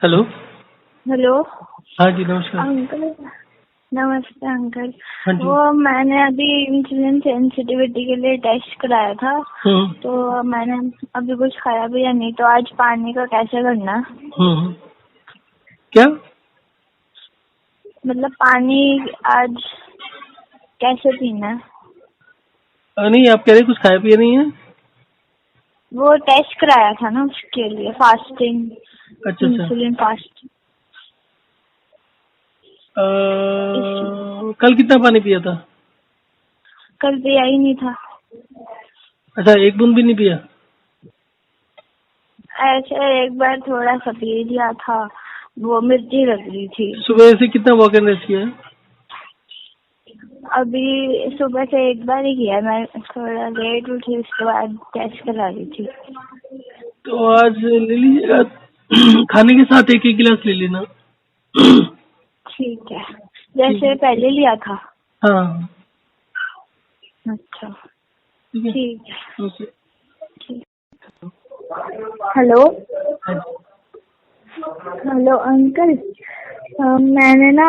Hello. Hello. हाँ जी, नमस्कार। Uncle, नमस्ते अंकल। हाँ जी। वो मैंने अभी इंसुलिन सेंसिटिविटी के लिए टेस्ट कराया था, तो मैंने अभी कुछ खाया भी या नहीं, तो आज पानी का कैसे करना? क्या मतलब पानी आज कैसे पीना है? नहीं, आप कह रहे कुछ खाया पिया नहीं है? वो टेस्ट कराया था ना, उसके लिए फास्टिंग, अच्छा। Insulin fasting. कल कितना पानी पिया था? कल पिया ही नहीं था। अच्छा, एक बूंद भी नहीं पिया? ऐसे एक बार थोड़ा सा पी लिया था, वो मिर्ची लग रही थी। सुबह से कितना वॉक एंड रेस्ट किया है? अभी सुबह से एक बार ही किया, मैं थोड़ा लेट उठी, उसके बाद टेस्ट करा रही थी। तो आज ले लीजिएगा। खाने के साथ एक एक गिलास ले लेना। ठीक है, जैसे पहले लिया था। हाँ, अच्छा, ठीक है। ठीक है। ओके। ठीक। हेलो। हाँ हेलो अंकल, मैंने ना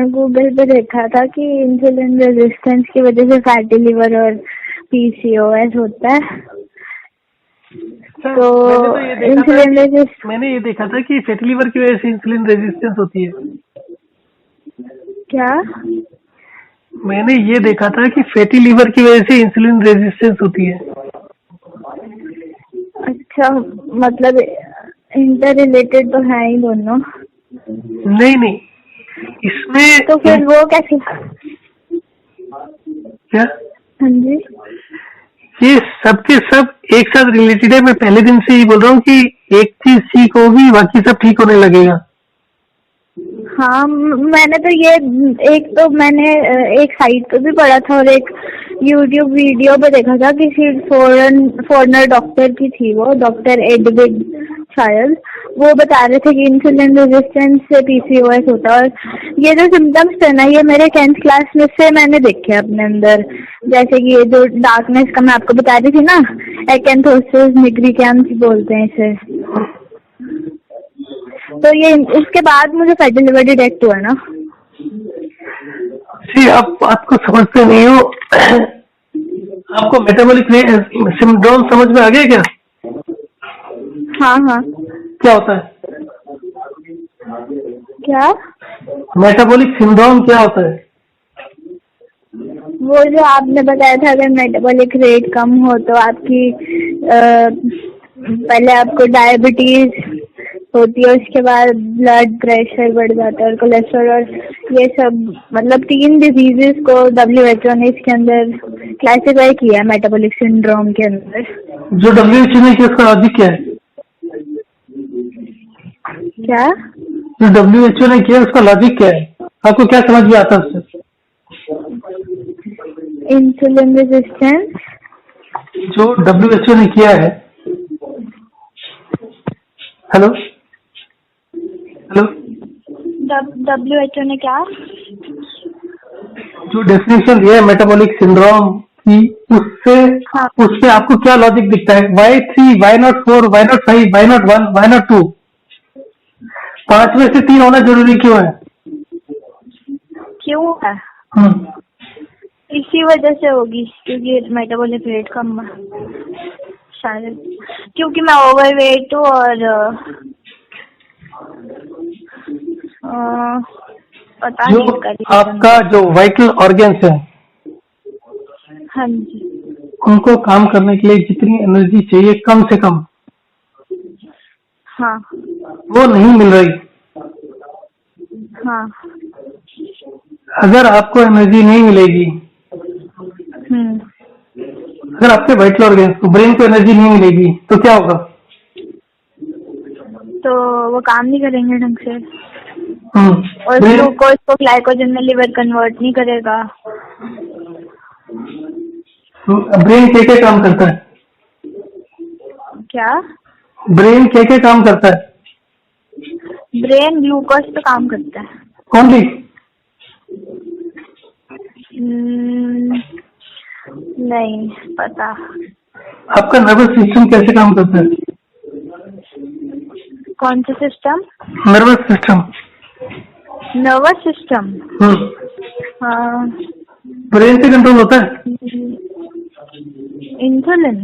गूगल पे देखा था कि इंसुलिन रेजिस्टेंस की वजह से फैटी लिवर और पीसीओएस होता है। तो मैंने ये देखा था कि फैटी लिवर की वजह से इंसुलिन रेजिस्टेंस होती है। क्या? मैंने ये देखा था कि फैटी लिवर की वजह से इंसुलिन रेजिस्टेंस होती है। अच्छा, मतलब इंटर रिलेटेड तो है ही दोनों। नहीं, इसमें तो फिर वो कैसे? क्या? हाँ जी। ये सबके सब एक साथ रिलेटेड है। मैं पहले दिन से ही बोल रहा हूँ कि एक चीज ठीक होगी, बाकी सब ठीक होने लगेगा। हाँ, मैंने तो ये मैंने एक साइट पे भी पढ़ा था और एक यूट्यूब वीडियो पे देखा था, किसी फॉरेनर डॉक्टर की थी, वो डॉक्टर एडविड शायद, वो बता रहे थे कि इंसुलिन रेजिस्टेंस से पीसीओएस होता है। और ये जो सिम्टम्स थे ना, ये मेरे 10th क्लास में से मैंने देखे अपने अंदर, जैसे कि ये जो डार्कनेस का मैं आपको बता रही थी ना, एकैंथोसिस निग्रिकेंस बोलते हैं इसे। तो ये उसके बाद मुझे फैटी लिवर डिटेक्ट हुआ ना। जी, आप बात को समझते नहीं हो। आपको मेटाबॉलिक सिंड्रोम समझ में आ गया क्या? हाँ। क्या होता है? क्या? मेटाबॉलिक सिंड्रोम क्या होता है? वो जो आपने बताया था, अगर मेटाबॉलिक रेट कम हो तो आपकी पहले आपको डायबिटीज होती है, उसके बाद ब्लड प्रेशर बढ़ जाता है और कोलेस्ट्रॉल, और ये सब मतलब 3 डिजीजेस को WHO ने इसके अंदर क्लासिफाई किया है मेटाबॉलिक सिंड्रोम के अंदर। जो WHO ने किया, उसका लॉजिक क्या है? क्या? जो WHO ने किया, उसका लॉजिक क्या है? आपको क्या समझ में आता है उससे? इंसुलिन रेजिस्टेंस जो WHO ने किया है। हेलो। WHO ने क्या? जो डेफिनेशन दिया है मेटाबॉलिक सिंड्रोम की, उससे आपको क्या लॉजिक दिखता है? Why 3, why not 4, why not 5, why not 1, why not 2? 5 में से 3 होना जरूरी क्यों है? क्यों है? इसी वजह से होगी, क्योंकि मेटाबॉलिक रेट कम है शायद, क्योंकि मैं ओवरवेट हूँ और पता नहीं। आपका जो वाइटल ऑर्गन्स है, हाँ जी, उनको काम करने के लिए जितनी एनर्जी चाहिए कम से कम, हाँ वो नहीं मिल रही। हाँ। अगर आपको एनर्जी नहीं मिलेगी, अगर आपके वाइटल ऑर्गन्स को, ब्रेन को एनर्जी नहीं मिलेगी, तो क्या होगा? तो वो काम नहीं करेंगे ढंग से, और ग्लूकोज को ग्लाइकोजन में लिवर कन्वर्ट नहीं करेगा। ब्रेन क्या क्या काम करता है? क्या? ब्रेन क्या क्या काम करता है? ब्रेन ग्लूकोज पे काम करता है। ओनली? नहीं पता। आपका नर्वस सिस्टम कैसे काम करता है? कौन सा system? Nervous system. Nervous system. हाँ। ब्रेन से कंट्रोल होता है। इंसुलिन।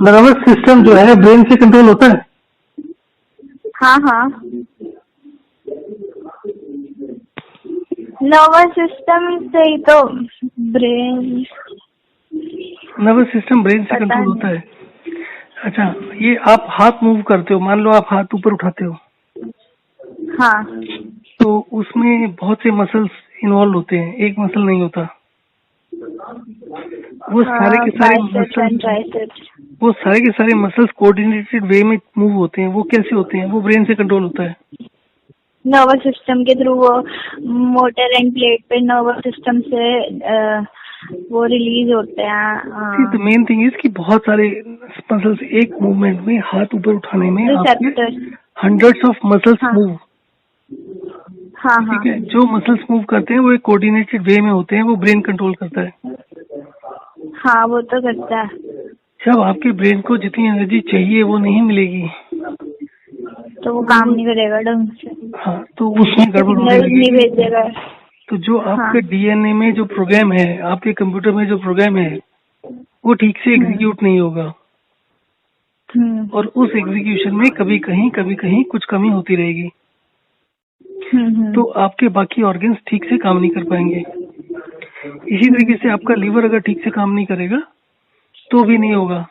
नर्वस सिस्टम जो है ब्रेन से कंट्रोल होता है। हाँ हाँ, नर्वस सिस्टम से ही तो ब्रेन। नर्वस सिस्टम ब्रेन से पता कंट्रोल होता नहीं। है। अच्छा, ये आप हाथ मूव करते हो, मान लो आप हाथ ऊपर उठाते हो, हाँ तो उसमें बहुत से मसल्स इन्वॉल्व होते हैं, एक मसल नहीं होता। वो सारे के सारे बाइसेप्स एंड मसल्स ट्राइसेप्स। वो सारे के सारे मसल्स कोऑर्डिनेटेड वे में मूव होते हैं। वो कैसे होते हैं? वो ब्रेन से कंट्रोल होता है। नर्वस सिस्टम के थ्रू वो मोटर एंड प्लेट पे नर्वस सिस्टम से वो रिलीज होते हैं। द मेन थिंग इज कि बहुत सारे मसल्स एक मूवमेंट में, हाथ ऊपर उठाने में आपके रिसेप्टर। हंड्रेड्स ऑफ मसल्स हाँ मूव। हाँ हाँ ठीक है, जो मसल्स मूव करते हैं वो एक कोऑर्डिनेटेड वे में होते हैं, वो ब्रेन कंट्रोल करता है। हाँ, वो तो करता है। जब आपके ब्रेन को जितनी एनर्जी चाहिए वो नहीं मिलेगी, तो वो काम नहीं करेगा ढंग से, हाँ, तो उसमें गड़बड़ होने सिग्नल नहीं लगेगी। भेजेगा। तो जो हाँ। आपके डीएनए में जो प्रोग्राम है, आपके कंप्यूटर में जो प्रोग्राम है, वो ठीक से एग्जीक्यूट नहीं होगा, और उस एग्जीक्यूशन में कभी कहीं कुछ कमी होती रहेगी। तो आपके बाकी ऑर्गन्स ठीक से काम नहीं कर पाएंगे। इसी तरीके से आपका लीवर अगर ठीक से काम नहीं करेगा तो भी नहीं होगा।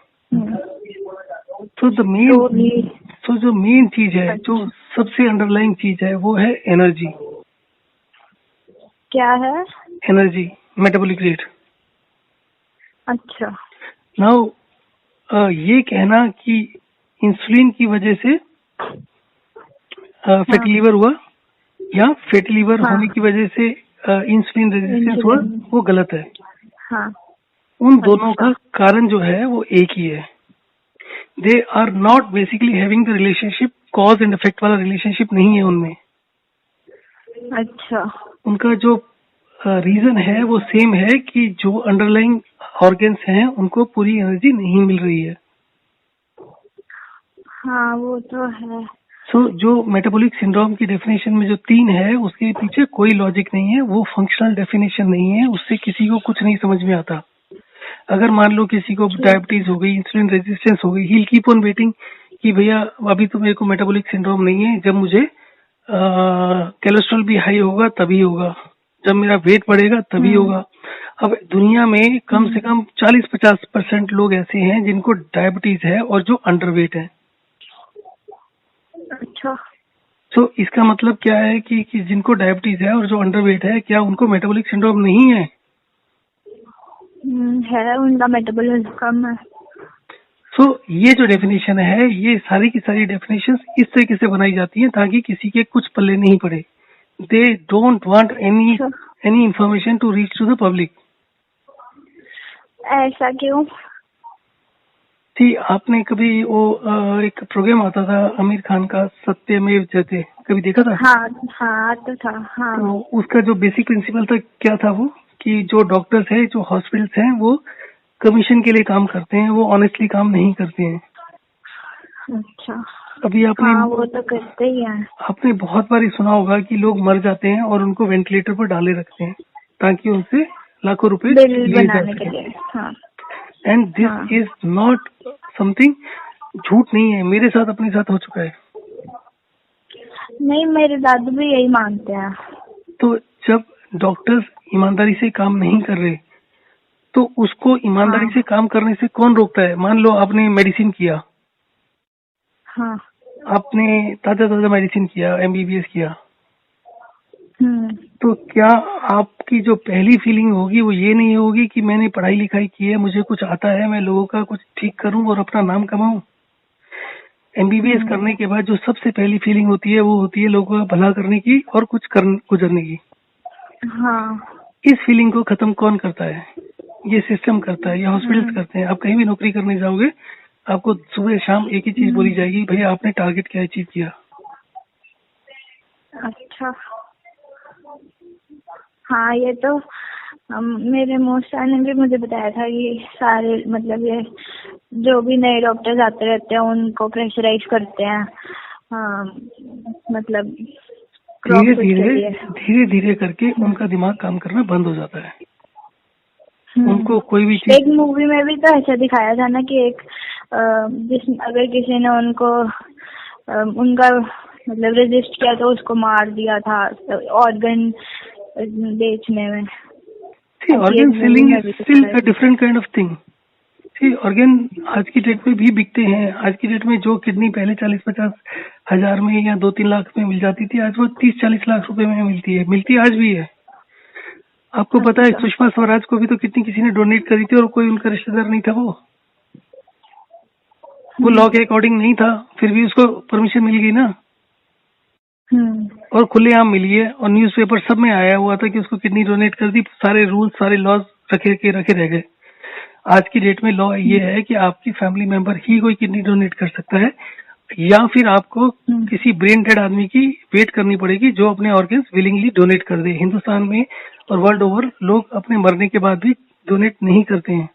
तो जो मेन चीज है, जो सबसे अंडरलाइंग चीज है, वो है एनर्जी। क्या है? Energy, metabolic rate. अच्छा। नाउ ये कहना कि इंसुलिन की वजह से फैटी लीवर हुआ या फैटी लीवर होने की वजह से इंसुलिन रेजिस्टेंस हुआ, वो गलत है। हाँ। उन दोनों का कारण जो है वो एक ही है। They are not basically having the relationship, cause and effect वाला रिलेशनशिप नहीं है उनमें। अच्छा। उनका जो रीजन है वो सेम है कि जो अंडरलाइंग ऑर्गन्स हैं उनको पूरी एनर्जी नहीं मिल रही है। हाँ, वो तो है। जो मेटाबॉलिक सिंड्रोम की डेफिनेशन में जो 3 है, उसके पीछे कोई लॉजिक नहीं है, वो फंक्शनल डेफिनेशन नहीं है, उससे किसी को कुछ नहीं समझ में आता। अगर मान लो किसी को डायबिटीज हो गई, इंसुलिन रेजिस्टेंस हो गई, ही कीप ऑन वेटिंग कि भैया अभी तो मेरे को मेटाबॉलिक सिंड्रोम नहीं है, जब मुझे कोलेस्ट्रॉल भी हाई होगा तभी होगा, जब मेरा वेट बढ़ेगा तभी होगा। अब दुनिया में कम से कम 40-50% लोग ऐसे हैं जिनको डायबिटीज है और जो अंडरवेट है। अच्छा। तो इसका मतलब क्या है कि जिनको डायबिटीज है और जो अंडरवेट है, क्या उनको मेटाबॉलिक सिंड्रोम नहीं है? है, उनका मेटाबॉलिज्म कम है। ये जो डेफिनेशन है, ये सारी की सारी डेफिनेशन इस तरीके से बनाई जाती हैं ताकि किसी के कुछ पल्ले नहीं पड़े। They don't want any information to reach to the public. ऐसा क्यों? थी आपने कभी वो एक प्रोग्राम आता था आमिर खान का, सत्यमेव जयते, कभी देखा था? हाँ हाँ, तो था। हाँ। तो उसका जो बेसिक प्रिंसिपल था क्या था वो, कि जो डॉक्टर्स हैं, जो हॉस्पिटल्स हैं, वो कमीशन के लिए काम करते हैं, वो ऑनेस्टली काम नहीं करते हैं। अच्छा। अभी आपने वो तो करते ही हैं। आपने बहुत बार सुना होगा कि लोग मर जाते हैं और उनको वेंटिलेटर पर डाले रखते हैं ताकि उनसे लाखों रुपए बिल लिए जा बनाने के सके। लिए। हाँ। And this is not something, झूठ नहीं है, मेरे साथ अपने साथ हो चुका है। नहीं, मेरे दादू भी यही मानते हैं। तो जब डॉक्टर्स ईमानदारी से काम नहीं कर रहे तो उसको ईमानदारी से काम करने से कौन रोकता है? मान लो आपने मेडिसिन किया, हाँ। आपने ताजा मेडिसिन किया, एमबीबीएस किया, तो क्या आपकी जो पहली फीलिंग होगी वो ये नहीं होगी कि मैंने पढ़ाई लिखाई की है, मुझे कुछ आता है, मैं लोगों का कुछ ठीक करूं और अपना नाम कमाऊं? एमबीबीएस करने के बाद जो सबसे पहली फीलिंग होती है वो होती है लोगों का भला करने की और कुछ गुजरने की। हाँ। इस फीलिंग को खत्म कौन करता है? ये सिस्टम करता है, ये हॉस्पिटल्स करते हैं। आप कहीं भी नौकरी करने जाओगे, आपको सुबह शाम एक ही चीज बोली जाएगी, भैया आपने टारगेट क्या अचीव किया। अच्छा। हाँ, ये तो मेरे मोसा ने भी मुझे बताया था कि सारे मतलब ये जो भी नए डॉक्टर्स आते रहते हैं उनको प्रेशराइज करते हैं हाँ मतलब धीरे प्रॉफिट धीरे के लिए। धीरे धीरे करके उनका दिमाग काम करना बंद हो जाता है। उनको कोई भी एक चीज, मूवी में भी तो ऐसा दिखाया था ना कि एक अगर किसी ने उनको उनका मतलब रजिस्ट किया तो उसको मार दिया था ऑर्गन बेचने में। See organ selling is still a different kind of thing. See organ आज की डेट में भी बिकते हैं। आज की डेट में जो किडनी पहले 40-50 हजार में या 2-3 लाख में मिल जाती थी, आज वो 30-40 लाख रुपए में मिलती आज भी है। आपको पता है सुषमा स्वराज को भी तो कितनी किसी ने डोनेट करी थी और कोई उनका रिश्तेदार नहीं था। वो लॉ के अकॉर्डिंग नहीं था, फिर भी उसको परमिशन मिल गई ना, और खुलेआम मिली है। और न्यूज़पेपर सब में आया हुआ था कि उसको किडनी डोनेट कर दी। सारे रूल्स सारे लॉज रखे रह गए। आज की डेट में लॉ ये है कि आपकी फैमिली मेंबर ही कोई किडनी डोनेट कर सकता है, या फिर आपको किसी ब्रेन डेड आदमी की वेट करनी पड़ेगी जो अपने ऑर्गन्स विलिंगली डोनेट कर दे। हिंदुस्तान में और वर्ल्ड ओवर लोग अपने मरने के बाद भी डोनेट नहीं करते हैं।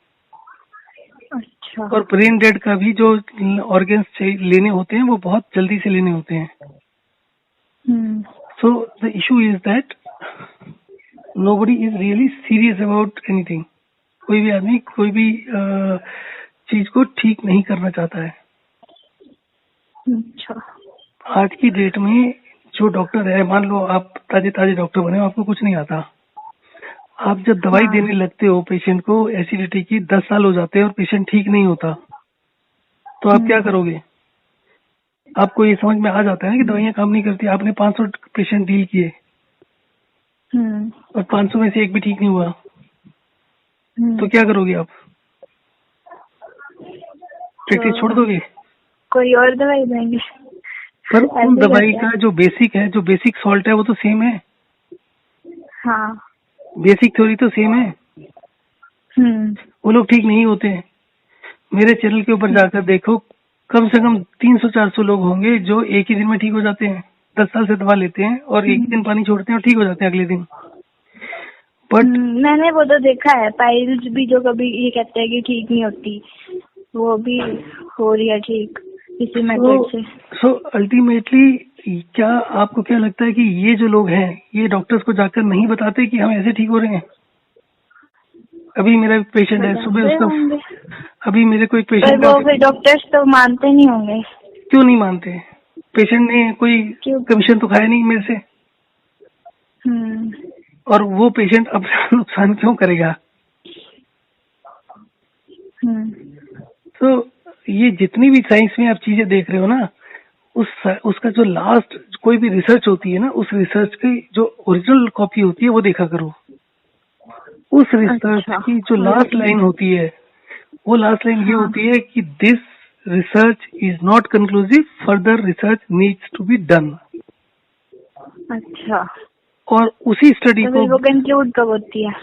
अच्छा। और ब्रेन डेड का भी जो ऑर्गन्स लेने होते हैं वो बहुत जल्दी से लेने होते हैं। So the issue is that nobody is really serious about anything. कोई भी आदमी कोई भी चीज को ठीक नहीं करना चाहता है। अच्छा। आज की डेट में जो डॉक्टर है, मान लो आप ताजे डॉक्टर बने हो, आपको कुछ नहीं आता, आप जब दवाई देने लगते हो पेशेंट को एसिडिटी की, 10 साल हो जाते हैं और पेशेंट ठीक नहीं होता, तो आप क्या करोगे? आपको ये समझ में आ जाता है ना कि दवाइयां काम नहीं करती। आपने 500 पेशेंट डील किए और 500 में से एक भी ठीक नहीं हुआ, तो क्या करोगे आप? प्रैक्टिस छोड़ दोगे? कोई और दवाई देंगे। पर उन दवाई का जो बेसिक है, जो बेसिक सॉल्ट है, वो तो सेम है। हाँ, बेसिक थ्योरी तो सेम है। वो लोग ठीक नहीं होते हैं। मेरे चैनल के ऊपर जाकर देखो, कम से कम 300-400 लोग होंगे जो एक ही दिन में ठीक हो जाते हैं। 10 साल से दवा लेते हैं और एक दिन पानी छोड़ते हैं और ठीक हो जाते हैं अगले दिन। बट मैंने वो तो देखा है, पाइल्स भी जो कभी ये कहते हैं कि ठीक नहीं होती, वो भी हो रही है ठीक इसी मेथड से। सो अल्टीमेटली क्या आपको क्या लगता है कि ये जो लोग हैं, ये डॉक्टर्स को जाकर नहीं बताते कि हम ऐसे ठीक हो रहे हैं? अभी मेरा पेशेंट है, सुबह उसका, अभी मेरे को एक पेशेंट, वो फिर डॉक्टर्स तो मानते नहीं होंगे। क्यों नहीं मानते? पेशेंट ने कोई कमीशन तो खाया नहीं मेरे से, और वो पेशेंट अपना नुकसान क्यों करेगा? तो ये जितनी भी साइंस में आप चीजें देख रहे हो ना, उसका जो लास्ट कोई भी रिसर्च होती है ना, उस रिसर्च की जो ओरिजिनल कॉपी होती है वो देखा करो। उस रिसर्च की जो लास्ट लाइन होती है, वो लास्ट लाइन ये होती है कि this research is not conclusive, further research needs to be done. अच्छा। और उसी स्टडी को वो कंक्लूड कब होती है?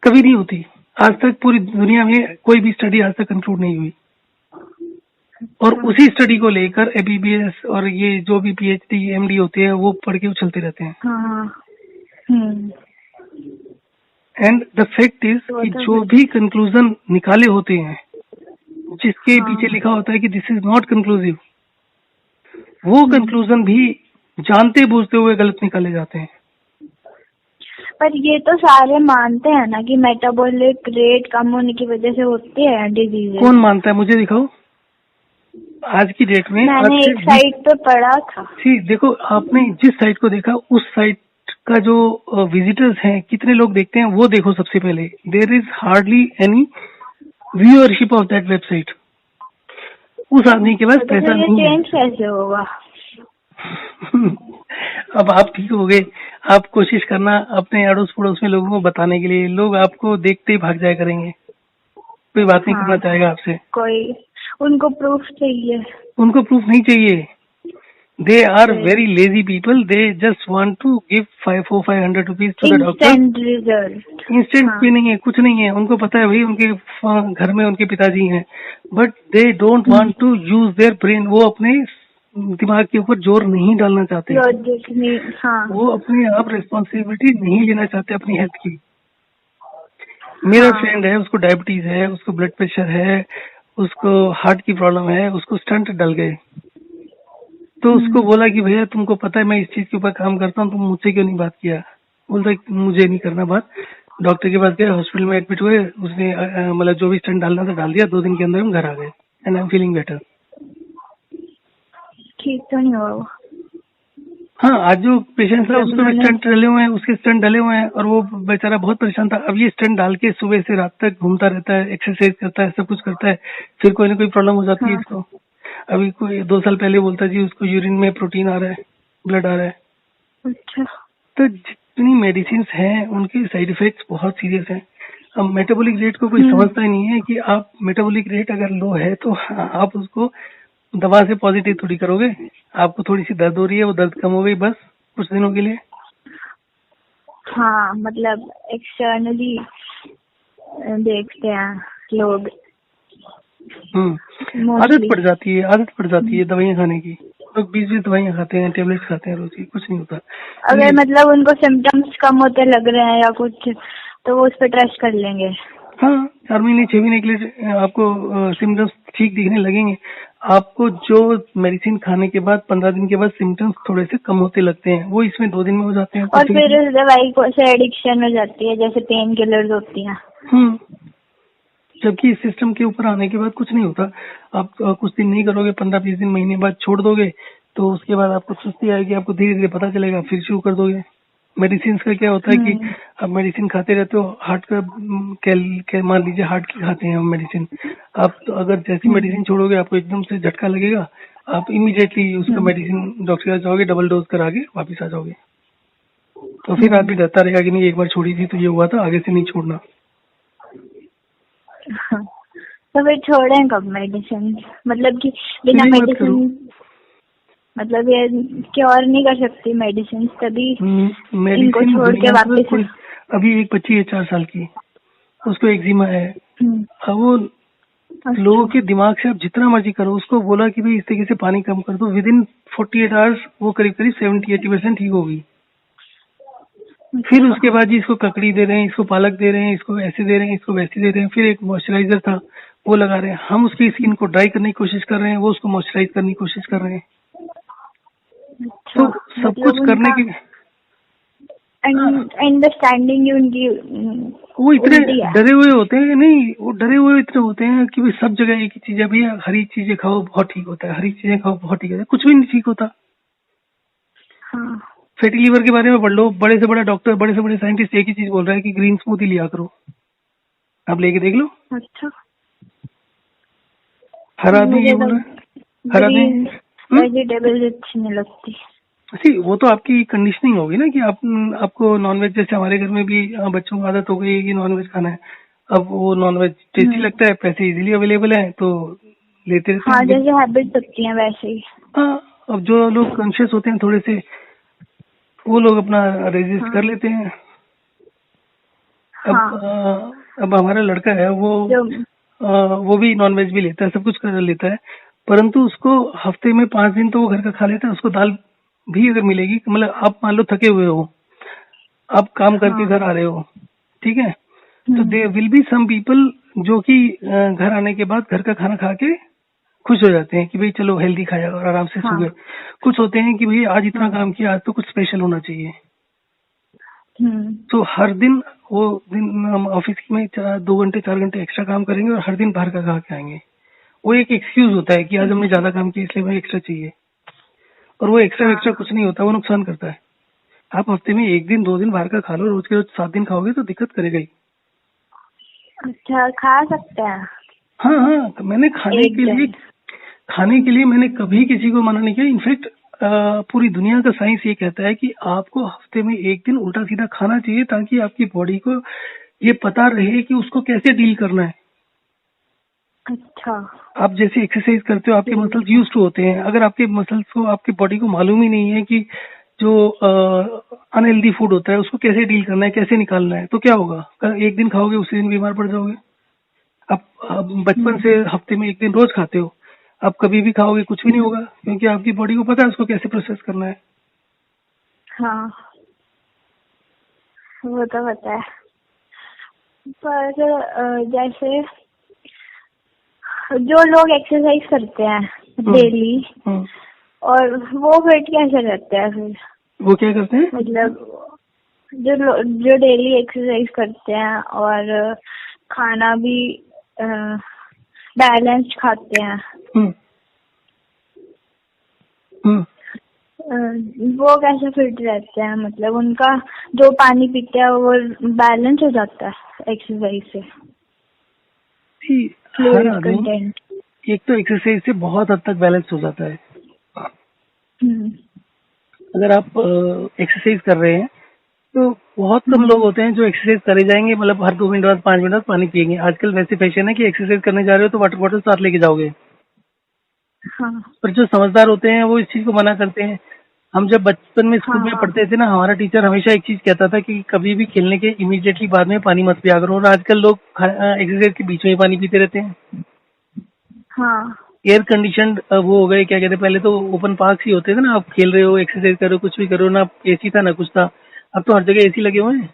कभी नहीं होती। आज तक पूरी दुनिया में कोई भी स्टडी आज तक कंक्लूड नहीं हुई। और उसी स्टडी को लेकर एमबीबीएस और ये जो भी पीएचडी एमडी होते हैं वो पढ़ के उछलते रहते हैं। एंड द फैक्ट इज कि जो भी कंक्लूजन निकाले होते हैं, जिसके पीछे लिखा होता है कि दिस इज नॉट कंक्लूसिव, वो कंक्लूजन भी जानते बूझते हुए गलत निकाले जाते हैं। पर ये तो सारे मानते हैं ना कि मेटाबॉलिक रेट कम होने की वजह से होती है डिजीज। कौन मानता है? मुझे दिखाओ। आज की डेट में मैंने एक साइट पे पढ़ा था। ठीक, देखो आपने जिस साइट को देखा, उस साइट का जो विजिटर्स हैं, कितने लोग देखते हैं वो देखो सबसे पहले। There is hardly any viewership of that website. उस आदमी के पास पैसा नहीं है। चेंज कैसे होगा? अब आप ठीक हो गए, आप कोशिश करना अपने अड़ोस पड़ोस में लोगों को बताने के लिए। लोग आपको देखते ही भाग जाया करेंगे, कोई बात नहीं करना चाहेगा आपसे। कोई उनको प्रूफ चाहिए। उनको प्रूफ नहीं चाहिए। They are very lazy people. They just want to give 500 rupees to the doctor. Instant result. Instant भी नहीं है, कुछ नहीं है। उनको पता है भाई उनके घर में उनके पिताजी हैं, but they don't want to use their brain. वो अपने दिमाग के ऊपर जोर नहीं डालना चाहते। वो अपने आप रिस्पॉन्सिबिलिटी नहीं लेना चाहते अपनी हेल्थ की। मेरा फ्रेंड है, उसको डायबिटीज है, उसको ब्लड प्रेशर है, उसको हार्ट की प्रॉब्लम है, उसको स्टंट डल गए। तो उसको बोला कि भैया तुमको पता है मैं इस चीज के ऊपर काम करता हूँ, तुम मुझसे क्यों नहीं बात किया? बोलता है कि मुझे नहीं करना बात। डॉक्टर के पास गए, हॉस्पिटल में एडमिट हुए, उसने मतलब जो भी स्टंट डालना था डाल दिया, 2 दिन के अंदर हम घर आ गए and I am feeling better. ठीक तो नहीं हुआ वो? हाँ, आज जो पेशेंट था मतलब उसको भी उन्होंने स्टंट डले हुए हैं, उसके स्टंट डले हुए हैं और वो बेचारा बहुत परेशान था। अब ये स्टंट डाल के सुबह से रात तक घूमता रहता है, एक्सरसाइज करता है, सब कुछ करता है, फिर कोई ना कोई प्रॉब्लम हो जाती है हाँ। इसको। अभी कोई 2 साल पहले बोलता जी उसको यूरिन में प्रोटीन आ रहा है, ब्लड आ रहा है। अच्छा। तो जितनी मेडिसिन हैं उनके साइड इफेक्ट्स बहुत सीरियस हैं। अब मेटाबॉलिक रेट को कोई समझता ही नहीं है कि आप मेटाबॉलिक रेट अगर लो है तो आप उसको दवा से पॉजिटिव थोड़ी करोगे। आपको थोड़ी सी दर्द हो रही है, वो दर्द कम हो गई बस कुछ दिनों के लिए। हाँ, मतलब एक्सटर्नली देखते हैं लोग आदत मोस्टली। पड़ जाती है, आदत पड़ जाती है दवाइयाँ खाने की। लोग 20-20 दवाइयाँ खाते हैं, टेबलेट्स खाते हैं रोज की, कुछ नहीं होता। अगर मतलब उनको सिम्टम्स कम होते लग रहे हैं या कुछ, तो वो उस पर ट्रस्ट कर लेंगे। हाँ, 4 महीने 6 महीने के लिए आपको सिम्टम्स ठीक दिखने लगेंगे। आपको जो मेडिसिन खाने के बाद 15 दिन के बाद सिम्टम्स थोड़े से कम होते लगते हैं, वो इसमें 2 दिन में हो जाते हैं। तो और फिर उस दवाई को से एडिक्शन हो जाती है, जैसे पेन किलर्स होती हैं। जबकि इस सिस्टम के ऊपर आने के बाद कुछ नहीं होता। आप कुछ दिन नहीं करोगे, 15-20 दिन महीने बाद छोड़ दोगे, तो उसके बाद आपको सुस्ती आएगी, आपको धीरे धीरे पता चलेगा, फिर शुरू कर दोगे। मेडिसिन का क्या होता है कि आप मेडिसिन खाते रहते हो, हार्ट का मान लीजिए हार्ट की खाते हैं हम मेडिसिन। आप तो अगर जैसी मेडिसिन छोड़ोगे आपको एकदम से झटका लगेगा, आप इमीडिएटली उसका मेडिसिन डॉक्टर के पास जाओगे, डबल डोज करा के वापिस आ जाओगे। तो फिर आदमी डरता रहेगा कि नहीं एक बार छोड़ी थी तो ये हुआ था, आगे से नहीं छोड़ना। तो फिर छोड़ें कब मेडिसिन? मतलब कि बिना यही मत मेडिसिन, करो। मतलब ये क्योर नहीं कर सकती मेडिसिन, तभी इनको मेडिसिन छोड़ के दुनिया में वापस। कोई, अभी एक बच्ची है 4 साल की, उसको एक्जिमा है। अब वो लोगों के दिमाग से आप जितना मर्जी करो, उसको बोला कि भाई इस तरीके से पानी कम कर दो, विद इन 48 आवर्स वो करीब करीब 70-80% ठीक होगी। फिर उसके बाद जी इसको ककड़ी दे रहे हैं, इसको पालक दे रहे हैं, इसको ऐसे दे रहे हैं, इसको वैसे दे रहे हैं। फिर एक मॉइस्चराइजर था वो लगा रहे हैं। हम उसकी स्किन को ड्राई करने की कोशिश कर रहे हैं, वो उसको मॉइस्चराइज करने की कोशिश कर रहे हैं। तो सब मतलब कुछ करने की अंडरस्टैंडिंग उनकी वो इतने उल्टी है। डरे हुए होते हैं। नहीं, वो डरे हुए इतने होते हैं कि भाई सब जगह एक ही चीज है, भैया हरी चीजें खाओ बहुत ठीक होता है, हरी चीजें खाओ बहुत ठीक होता है। कुछ भी नहीं ठीक होता। हाँ। फैटी लीवर के बारे में पढ़ लो, बड़े से बड़ा डॉक्टर, बड़े से बड़े साइंटिस्ट एक ही चीज बोल रहा है कि ग्रीन स्मूदी लिया करो। आप लेके देख लो। अच्छा। हर आदमी ये मुझे बोल तो रहा है, हर आदमी। ग्रीन वेजिटेबल्स अच्छी नहीं लगती। सी वो तो आपकी कंडीशनिंग होगी ना कि आपको नॉनवेज, जैसे हमारे घर में भी बच्चों को आदत हो गई है कि नॉनवेज खाना है। अब वो नॉनवेज टेस्टी लगता है, पैसे इजीली अवेलेबल है तो लेते रहते हाँ, हैं। जैसे हैबिट होती है वैसे ही। हाँ, अब जो लोग कॉन्शियस होते हैं थोड़े से, वो लोग अपना रेजिस्ट कर लेते हैं। अब हमारा लड़का है वो भी नॉनवेज भी लेता है, सब कुछ कर लेता है, परंतु उसको हफ्ते में 5 दिन तो वो घर का खा लेता है। उसको दाल भी अगर मिलेगी, मतलब आप मान लो थके हुए हो, आप काम करके घर आ रहे हो, ठीक है, तो there will be some people जो कि घर आने के बाद घर का खाना खा के खुश हो जाते हैं कि भाई चलो हेल्दी खाया और आराम से सो गए। कुछ होते हैं कि भाई आज इतना काम किया, आज तो कुछ स्पेशल होना चाहिए। तो हर दिन वो दिन हम ऑफिस में 2 घंटे 4 घंटे एक्स्ट्रा काम करेंगे और हर दिन बाहर का खा के आएंगे। वो एक एक्सक्यूज होता है कि आज हमने ज्यादा काम किया इसलिए हमें एक्स्ट्रा चाहिए। और वो एक्स्ट्रा कुछ नहीं होता, वो नुकसान करता है। आप हफ्ते में 1 दिन 2 दिन बाहर का खा लो, रोज के रोज 7 दिन खाओगे तो दिक्कत करेगा ही। अच्छा, खा सकते हैं। हाँ, मैंने खाने के लिए मैंने कभी किसी को मना नहीं किया। इनफैक्ट पूरी दुनिया का साइंस ये कहता है कि आपको हफ्ते में 1 दिन उल्टा सीधा खाना चाहिए ताकि आपकी बॉडी को ये पता रहे कि उसको कैसे डील करना है। अच्छा। आप जैसे एक्सरसाइज करते हो, आपके मसल्स यूज्ड टू होते हैं। अगर आपके मसल्स को, आपकी बॉडी को मालूम ही नहीं है कि जो अनहेल्दी फूड होता है उसको कैसे डील करना है, कैसे निकालना है, तो क्या होगा? 1 दिन खाओगे उसी दिन बीमार पड़ जाओगे। आप बचपन से हफ्ते में 1 दिन रोज खाते हो, आप कभी भी खाओगे कुछ भी नहीं होगा, क्योंकि आपकी बॉडी को पता है उसको कैसे प्रोसेस करना है। हाँ, वो तो पता है। पर जैसे जो लोग एक्सरसाइज करते हैं डेली, और वो फिट कैसे करते हैं फिर? वो क्या करते हैं? मतलब जो डेली एक्सरसाइज करते हैं और खाना भी बैलेंस्ड खाते हैं, हम्म, हम्म। वो कैसे फिट रहते हैं? मतलब उनका जो पानी पीते हैं वो बैलेंस हो जाता है एक्सरसाइज से, कि हर फ्लूइड आदमी कंटेंट। एक तो एक्सरसाइज से बहुत हद तक बैलेंस हो जाता है। हम्म अगर आप एक्सरसाइज कर रहे हैं तो बहुत कम लोग हम्म, होते हैं जो एक्सरसाइज करे जाएंगे, मतलब हर 2 मिनट बाद 5 मिनट बाद पानी पिएंगे। आजकल वैसे फैशन है कि एक्सरसाइज करने जा रहे हो तो वाटर बॉटल साथ लेके जाओगे। हाँ पर जो समझदार होते हैं वो इस चीज को मना करते हैं। हम जब बचपन में स्कूल हाँ में हाँ पढ़ते थे ना, हमारा टीचर हमेशा एक चीज कहता था कि कभी भी खेलने के इमीडिएटली बाद में पानी मत पिया करो। और आजकल लोग एक्सरसाइज के बीच में ही पानी पीते रहते हैं। हाँ एयर कंडीशनड वो हो गए, क्या कहते हैं, पहले तो ओपन पार्क ही होते थे ना, आप खेल रहे हो, एक्सरसाइज कर रहे हो, कुछ भी करो ना, एसी था ना कुछ था। अब तो हर जगह एसी लगे हुए हैं,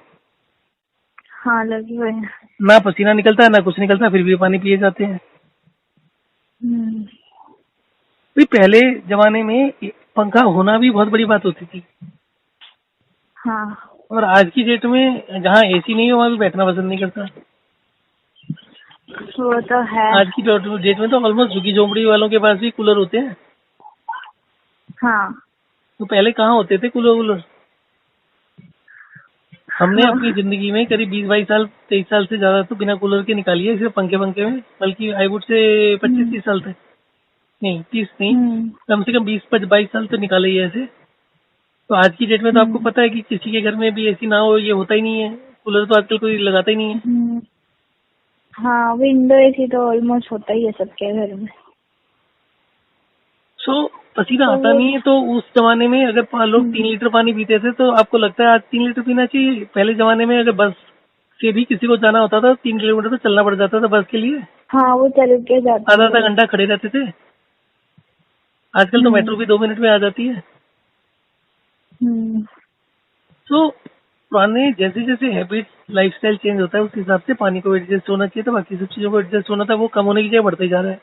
हाँ, लगे हुए हैं। ना पसीना निकलता है ना कुछ निकलता है, फिर भी पानी पिए जाते हैं। हम्म भाई पहले जमाने में पंखा होना भी बहुत बड़ी बात होती थी। हाँ, और आज की डेट में जहाँ एसी नहीं है वहां भी बैठना पसंद नहीं करता। वो तो है। आज की डेट में तो ऑलमोस्ट झुग्गी झोंपड़ी वालों के पास भी कूलर होते हैं। हाँ तो पहले कहाँ होते थे कूलर वूलर? हमने अपनी हाँ, जिंदगी में करीब 20-22 साल 23 साल से ज्यादा तो बिना कूलर के निकाली है, सिर्फ पंखे पंखे में। बल्कि आई वुड से पच्चीस हम्म तीस साल तक, नहीं 30 नहीं, हम्म कम से कम 20-22 साल तो निकाले ही है ऐसे। तो आज की डेट में तो आपको हम्म पता है कि किसी के घर में भी एसी ना हो ये होता ही नहीं है। कूलर तो आजकल कोई लगाता ही नहीं है। हम्म, हाँ, विंडो एसी तो ऑलमोस्ट होता ही है सबके घर में। सो पसीना तो आता वो नहीं है। तो उस जमाने में अगर लोग हम्म, 3 लीटर पानी पीते थे तो आपको लगता है आज 3 लीटर पीना चाहिए? पहले जमाने में अगर बस से भी किसी को जाना होता था 3 किलोमीटर तो चलना पड़ जाता था बस के लिए। हाँ, वो चल के जाते आधा थे। आधा घंटा खड़े रहते थे। आजकल तो मेट्रो हम्म भी 2 मिनट में आ जाती है। हम्म तो पुराने जैसे जैसे हैबिट लाइफस्टाइल चेंज होता है उस हिसाब से पानी को एडजस्ट होना चाहिए था। बाकी सब चीजों को एडजस्ट होना था, वो कम होने की जगह बढ़ते जा रहा है।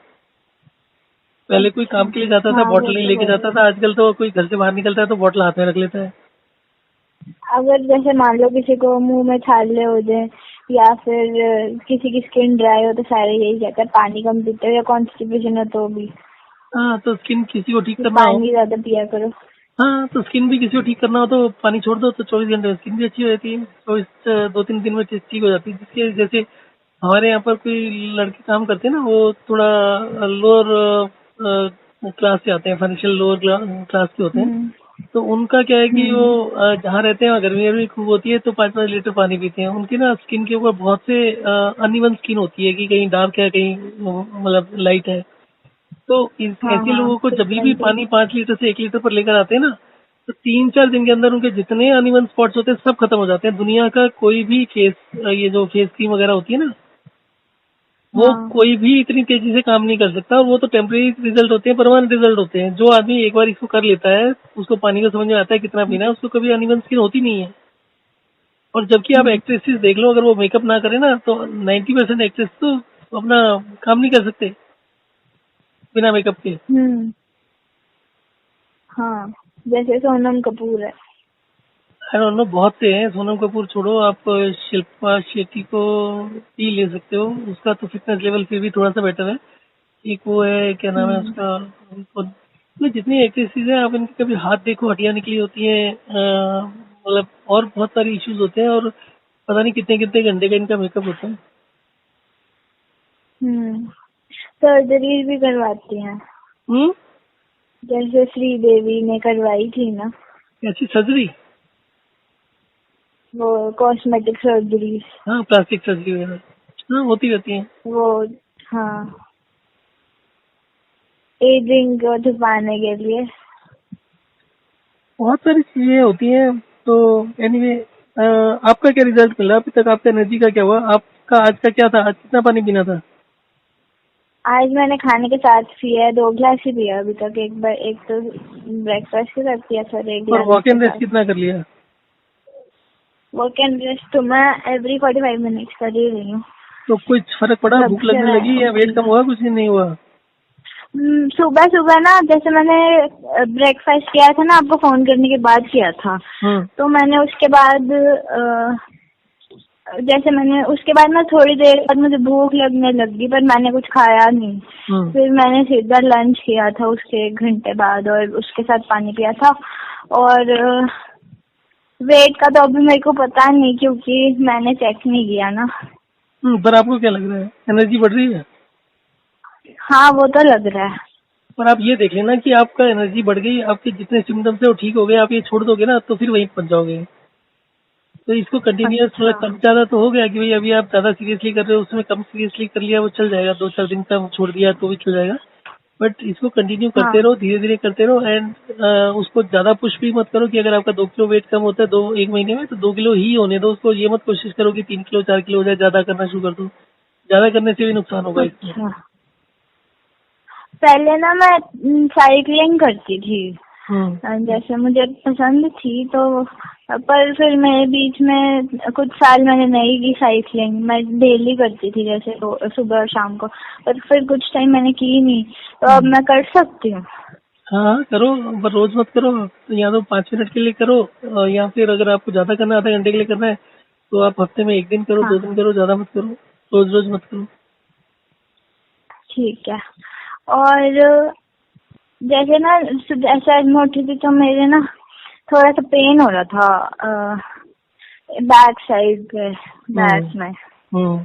पहले कोई अच्छा, काम के लिए जाता था हाँ, वो बॉटल नहीं तो लेके है। जाता था, आजकल तो कोई घर से बाहर निकलता है तो बॉटल हाथ में रख लेता है। अगर जैसे मान लो किसी को मुंह में छाले हो जाए या फिर किसी की स्किन ड्राई हो तो सारे यही कहते हैं पानी कम पीते हो, या कॉन्स्टिपेशन हो तो भी हाँ तो स्किन किसी को ठीक कि करना हो, पानी ज्यादा पिया करो। हाँ तो स्किन भी किसी को ठीक करना हो तो पानी छोड़ दो तो 24 घंटे में स्किन भी अच्छी हो जाती है। 2-3 दिन में ठीक हो जाती है। जिसके जैसे हमारे यहाँ पर कोई लड़के काम करते हैं ना, वो थोड़ा लोअर क्लास से आते हैं, फाइनेंशियल लोअर क्लास के होते हैं। हम्म तो उनका क्या है कि वो हम्म जहाँ रहते हैं वहाँ गर्मी गर्मी खूब होती है तो 5-5 लीटर पानी पीते हैं। उनकी ना स्किन के ऊपर बहुत से अनइवन स्किन होती है कि कहीं डार्क है कहीं मतलब लाइट है। तो हाँ ऐसे हाँ, लोगों को जब भी पिगमेंटेड। पानी 5 लीटर से 1 लीटर पर लेकर आते हैं ना, तो 3-4 दिन के अंदर उनके जितने अनइवन स्पॉट्स होते हैं सब खत्म हो जाते हैं। दुनिया का कोई भी फेस, ये जो फेस क्रीम वगैरह होती है ना, वो हाँ कोई भी इतनी तेजी से काम नहीं कर सकता। और वो तो टेम्परेरी रिजल्ट होते हैं, परमानेंट रिजल्ट होते हैं। जो आदमी एक बार इसको कर लेता है उसको पानी का समझ में आता है कितना पीना है, उसको कभी अनइवन स्किन होती नहीं है। और जबकि आप हम्म एक्ट्रेसेस देख लो, अगर वो मेकअप ना करे ना तो 90% एक्ट्रेस तो अपना काम नहीं कर सकते बिना मेकअप के। हम्म, हाँ, जैसे सोनम कपूर है। आई डोंट नो, बहुत से हैं। सोनम कपूर छोड़ो, आप शिल्पा शेट्टी को ही ले सकते हो। उसका तो फिटनेस लेवल फिर भी थोड़ा सा बेटर है। एक वो है, क्या नाम है हम्म उसका, जितनी एक्ट्रेसेस हैं आप इनके कभी हाथ देखो हड्डियां निकली होती हैं, मतलब और बहुत सारी इश्यूज होते हैं। और पता नहीं कितने कितने घंटे का इनका मेकअप होता है। हम्म, सर्जरी भी करवाती हैं। हम्म। जैसे श्रीदेवी ने करवाई थी ना, ऐसी सर्जरी? वो कॉस्मेटिक सर्जरीज, हाँ प्लास्टिक सर्जरी वगैरह, हाँ होती रहती है। वो, हाँ, एजिंग को छुपाने के लिए। बहुत सारी चीजें होती हैं। तो एनीवे, आपका क्या रिजल्ट मिला अभी तक? आपका एनर्जी का क्या हुआ? आपका आज का क्या था? आज कितना पानी पीना था? आज मैंने खाने के साथ पिया है, 2 गिलास ही पिया अभी तक। एक बार, एक तो ब्रेकफास्ट के साथ पिया, फिर एक और गिलास वॉक उसके एंड रेस्ट साथ। कितना कर लिया? वर्क एंड रेस्ट तो मैं एवरी 45 मिनट्स कर ही रही हूँ। तो कुछ फर्क पड़ा? भूख जब से लगने मैं लगी या वेट उठी कम हूँ, हुआ? कुछ नहीं हुआ? सुबह सुबह ना, जैसे मैंने ब्रेकफास्ट किया था ना, आपको फोन करने के बाद किया था, तो मैंने उसके बाद जैसे मैंने उसके बाद ना थोड़ी देर बाद मुझे भूख लगने लगी, पर मैंने कुछ खाया नहीं। फिर मैंने सीधा लंच किया था उसके 1 घंटे बाद, और उसके साथ पानी पिया था। और वेट का तो अभी मेरे को पता नहीं, क्योंकि मैंने चेक नहीं किया ना। पर आपको क्या लग रहा है, एनर्जी बढ़ रही है? हाँ, वो तो लग रहा है। पर आप ये देख लेना कि आपका एनर्जी बढ़ गई, आपके जितने सिम्टम्स है वो ठीक हो गए, आप ये छोड़ दोगे ना तो फिर वहीं पहुंच जाओगे। तो इसको कंटिन्यूअस अच्छा। मतलब कम ज्यादा तो हो गया कि भाई अभी आप ज्यादा सीरियसली कर रहे हो, उसमें कम सीरियसली कर लिया वो चल जाएगा, 2-4 दिन तक छोड़ दिया तो भी चल जाएगा। बट इसको कंटिन्यू करते हाँ। रहो, धीरे धीरे करते रहो। एंड उसको ज्यादा पुश भी मत करो कि अगर आपका 2 किलो वेट कम होता है 1 महीने में तो 2 किलो ही होने दो उसको। ये मत कोशिश करो कि 3 किलो 4 किलो हो जाए, ज्यादा करना शुरू कर दो। ज्यादा करने से भी नुकसान होगा इसमें। अच्छा, पहले ना मैं साइकिलिंग करती थी, जैसे मुझे पसंद थी, तो पर फिर मैं बीच में कुछ साल मैंने नहीं की साइकिलिंग। मैं डेली करती थी, जैसे सुबह और शाम को, पर फिर कुछ टाइम मैंने की नहीं, तो अब मैं कर सकती हूँ। हाँ हाँ करो, पर रोज मत करो। तो या तो 5 मिनट के लिए करो, या फिर अगर आपको ज्यादा करना है, आधा घंटे के लिए करना है, तो आप हफ्ते में 1 दिन करो, हाँ, 2 दिन करो, ज्यादा मत करो। रोज रोज मत करो। ठीक है। और जैसे ना ऐसा मैं उठी थी तो मेरे ना थोड़ा सा पेन हो रहा था बैक साइड पे, बैक में हम्म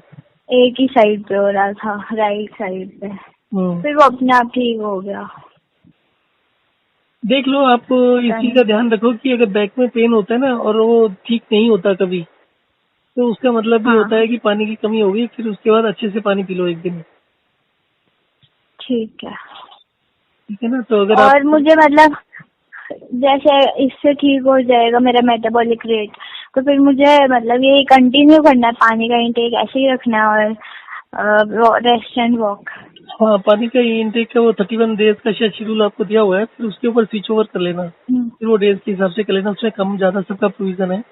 एक ही साइड पे हो रहा था, राइट साइड पे। हम्म फिर वो अपने आप ठीक हो गया। देख लो आप, इस पता चीज नहीं। का ध्यान रखो कि अगर बैक में पेन होता है ना और वो ठीक नहीं होता कभी, तो उसका मतलब भी हाँ, होता है कि पानी की कमी होगी। फिर उसके बाद अच्छे से पानी पी लो 1 दिन। ठीक है। ठीक है ना? तो अगर आप और मुझे मतलब जैसे इससे ठीक हो जाएगा मेरा मेटाबॉलिक रेट, तो फिर मुझे मतलब ये कंटिन्यू करना है, पानी का इंटेक ऐसे ही रखना है, और रेस्ट एंड वॉक। हाँ, पानी का इनटेक का वो 31 डेज का शायद शेड्यूल आपको दिया हुआ है, फिर उसके ऊपर स्विच ओवर कर लेना। फिर वो डेज के हिसाब से कर लेना, उसमें कम ज्यादा सबका प्रोविजन है।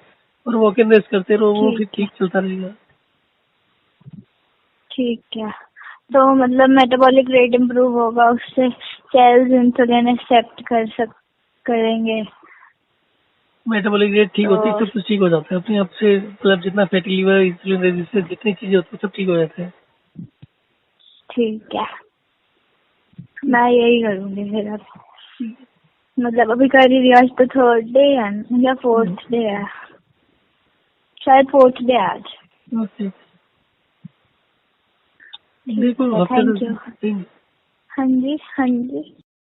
और वॉक एंड रेस्ट करते रहो, वो फिर ठीक है। ठीक चलता रहेगा। ठीक है, तो मतलब मेटाबॉलिक रेट इम्प्रूव होगा, उससे सेल्स इंसुलिन एक्सेप्ट करेंगे। मेटाबॉलिक रेट ठीक होती है, तो सब कुछ ठीक हो जाता है अपने आप से। मतलब जितना फैटी लिवर, इंसुलिन रेजिस्टेंस, जितनी चीजें होती है सब ठीक हो जाते हैं। ठीक है, मैं यही करूँगी फिर अब। मतलब अभी कर ही रही हूँ, आज तो 3rd डे है या 4th डे है, शायद 4th डे है आज। ओके, ठीक देखो है, हफ्ते थैंक 10 यू। दिन। हाँ जी, हाँ जी।